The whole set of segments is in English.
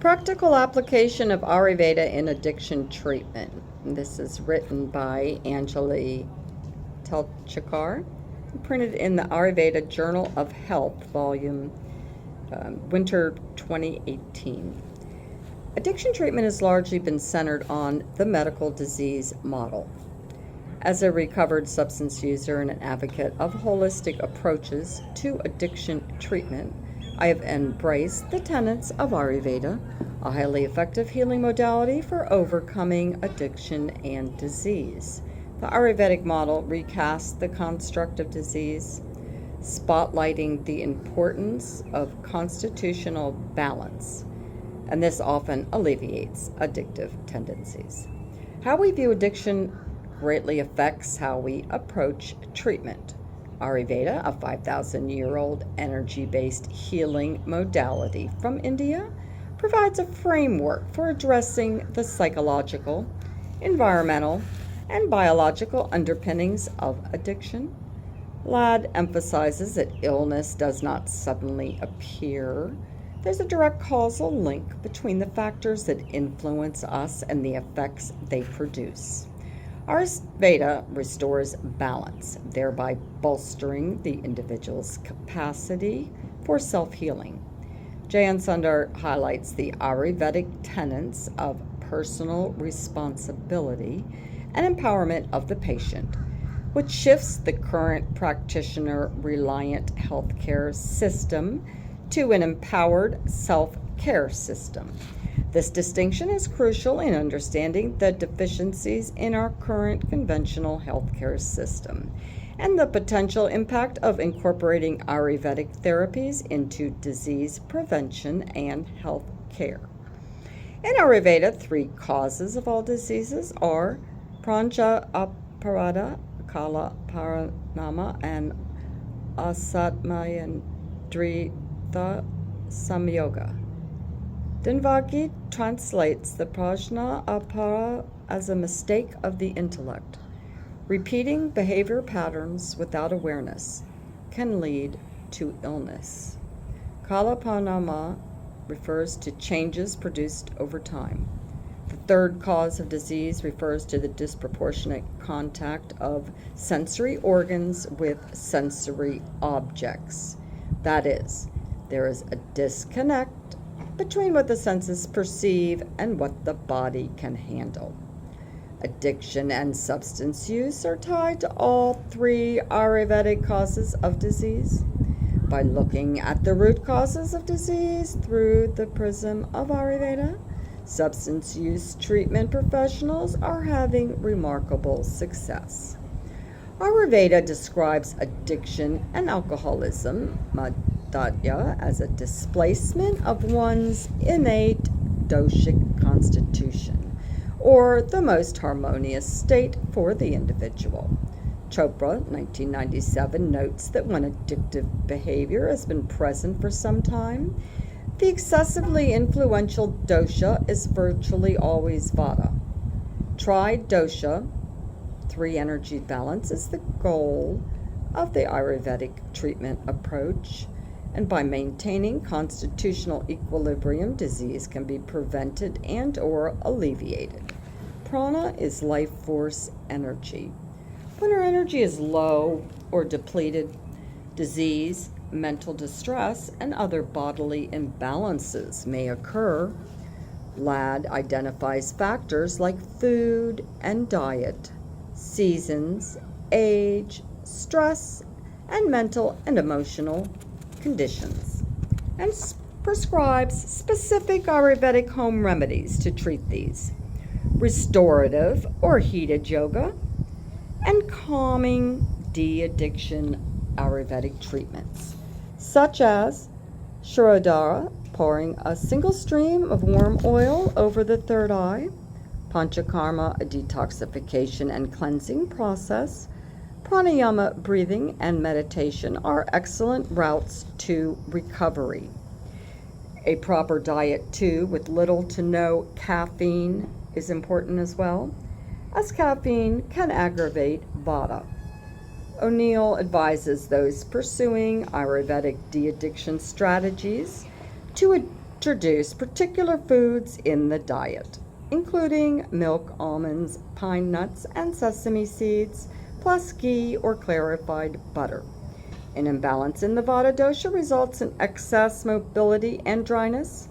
Practical application of Ayurveda in addiction treatment. This is written by Anjali Telchakar, printed in the Ayurveda Journal of Health, volume winter 2018. Addiction treatment has largely been centered on the medical disease model. As a recovered substance user and an advocate of holistic approaches to addiction treatment, I have embraced the tenets of Ayurveda, a highly effective healing modality for overcoming addiction and disease. The Ayurvedic model recasts the construct of disease, spotlighting the importance of constitutional balance, and this often alleviates addictive tendencies. How we view addiction greatly affects how we approach treatment. Ayurveda, a 5,000-year-old energy-based healing modality from India, provides a framework for addressing the psychological, environmental, and biological underpinnings of addiction. LAD emphasizes that illness does not suddenly appear. There's a direct causal link between the factors that influence us and the effects they produce. Ayurveda restores balance, thereby bolstering the individual's capacity for self-healing. Jayan Sundar highlights the Ayurvedic tenets of personal responsibility and empowerment of the patient, which shifts the current practitioner-reliant healthcare system to an empowered self-care system. This distinction is crucial in understanding the deficiencies in our current conventional healthcare system and the potential impact of incorporating Ayurvedic therapies into disease prevention and health care. In Ayurveda, 3 causes of all diseases are Prancha Aparada, Kala Paranama, and Asatmayandrita Samyoga. Dinvagi translates the prajna apara as a mistake of the intellect. Repeating behavior patterns without awareness can lead to illness. Kalapanama refers to changes produced over time. The 3rd cause of disease refers to the disproportionate contact of sensory organs with sensory objects. That is, there is a disconnect between what the senses perceive and what the body can handle. Addiction and substance use are tied to all 3 Ayurvedic causes of disease. By looking at the root causes of disease through the prism of Ayurveda, substance use treatment professionals are having remarkable success. Ayurveda describes addiction and alcoholism, Madhya, as a displacement of one's innate doshic constitution, or the most harmonious state for the individual. Chopra, 1997, notes that when addictive behavior has been present for some time, the excessively influential dosha is virtually always vata. Tri-dosha, 3 energy balance, is the goal of the Ayurvedic treatment approach, and by maintaining constitutional equilibrium, disease can be prevented and or alleviated. Prana is life force energy. When our energy is low or depleted, disease, mental distress, and other bodily imbalances may occur. LAD identifies factors like food and diet, seasons, age, stress, and mental and emotional conditions, and prescribes specific Ayurvedic home remedies to treat these: restorative or heated yoga, and calming de-addiction Ayurvedic treatments, such as Shirodhara, pouring a single stream of warm oil over the 3rd eye, Panchakarma, a detoxification and cleansing process, pranayama, breathing, and meditation are excellent routes to recovery. A proper diet, too, with little to no caffeine is important as well, as caffeine can aggravate vata. O'Neill advises those pursuing Ayurvedic de-addiction strategies to introduce particular foods in the diet, including milk, almonds, pine nuts, and sesame seeds, plus ghee or clarified butter. An imbalance in the Vata dosha results in excess mobility and dryness.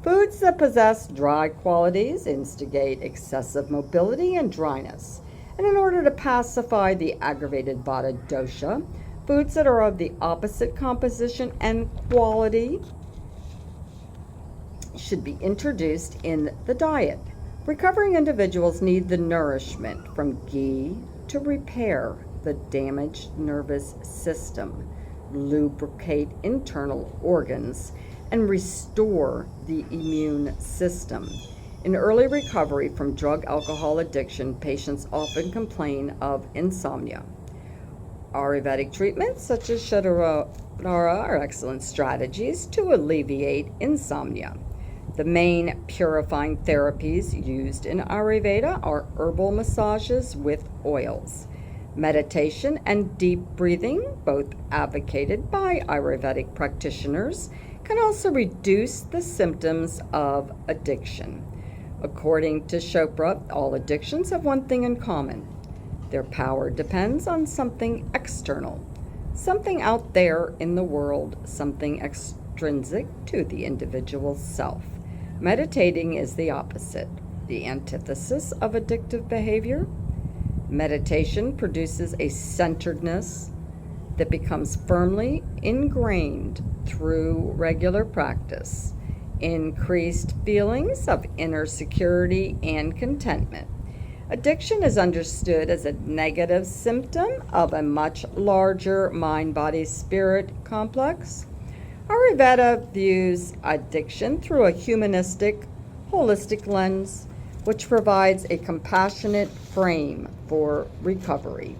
Foods that possess dry qualities instigate excessive mobility and dryness. And in order to pacify the aggravated Vata dosha, foods that are of the opposite composition and quality should be introduced in the diet. Recovering individuals need the nourishment from ghee to repair the damaged nervous system, lubricate internal organs, and restore the immune system. In early recovery from drug alcohol addiction, patients often complain of insomnia. Ayurvedic treatments such as Shatara are excellent strategies to alleviate insomnia. The main purifying therapies used in Ayurveda are herbal massages with oils, meditation, and deep breathing, both advocated by Ayurvedic practitioners, can also reduce the symptoms of addiction. According to Chopra, all addictions have one thing in common. Their power depends on something external, something out there in the world, something extrinsic to the individual self. Meditating is the opposite, the antithesis of addictive behavior. Meditation produces a centeredness that becomes firmly ingrained through regular practice, increased feelings of inner security and contentment. Addiction is understood as a negative symptom of a much larger mind-body-spirit complex. Ayurveda views addiction through a humanistic, holistic lens, which provides a compassionate frame for recovery.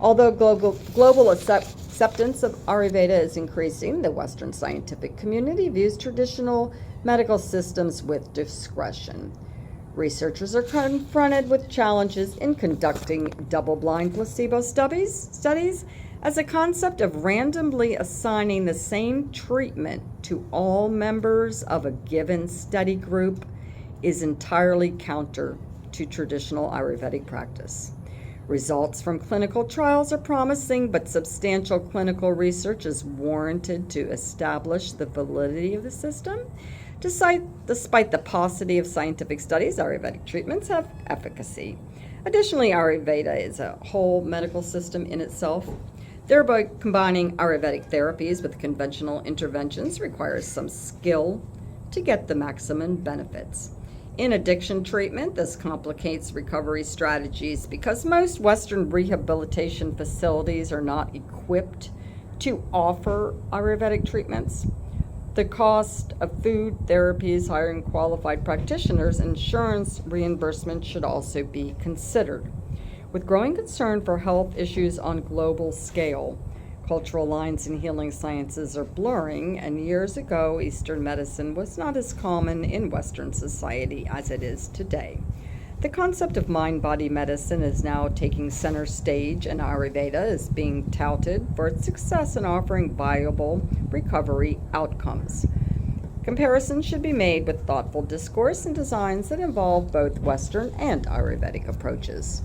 Although global acceptance of Ayurveda is increasing, the Western scientific community views traditional medical systems with discretion. Researchers are confronted with challenges in conducting double-blind placebo studies, as the concept of randomly assigning the same treatment to all members of a given study group is entirely counter to traditional Ayurvedic practice. Results from clinical trials are promising, but substantial clinical research is warranted to establish the validity of the system. Despite the paucity of scientific studies, Ayurvedic treatments have efficacy. Additionally, Ayurveda is a whole medical system in itself. Thereby, combining Ayurvedic therapies with conventional interventions requires some skill to get the maximum benefits. In addiction treatment, this complicates recovery strategies because most Western rehabilitation facilities are not equipped to offer Ayurvedic treatments. The cost of food, therapies, hiring qualified practitioners, insurance reimbursement should also be considered. With growing concern for health issues on global scale, cultural lines in healing sciences are blurring, and years ago, Eastern medicine was not as common in Western society as it is today. The concept of mind-body medicine is now taking center stage, and Ayurveda is being touted for its success in offering viable recovery outcomes. Comparisons should be made with thoughtful discourse and designs that involve both Western and Ayurvedic approaches.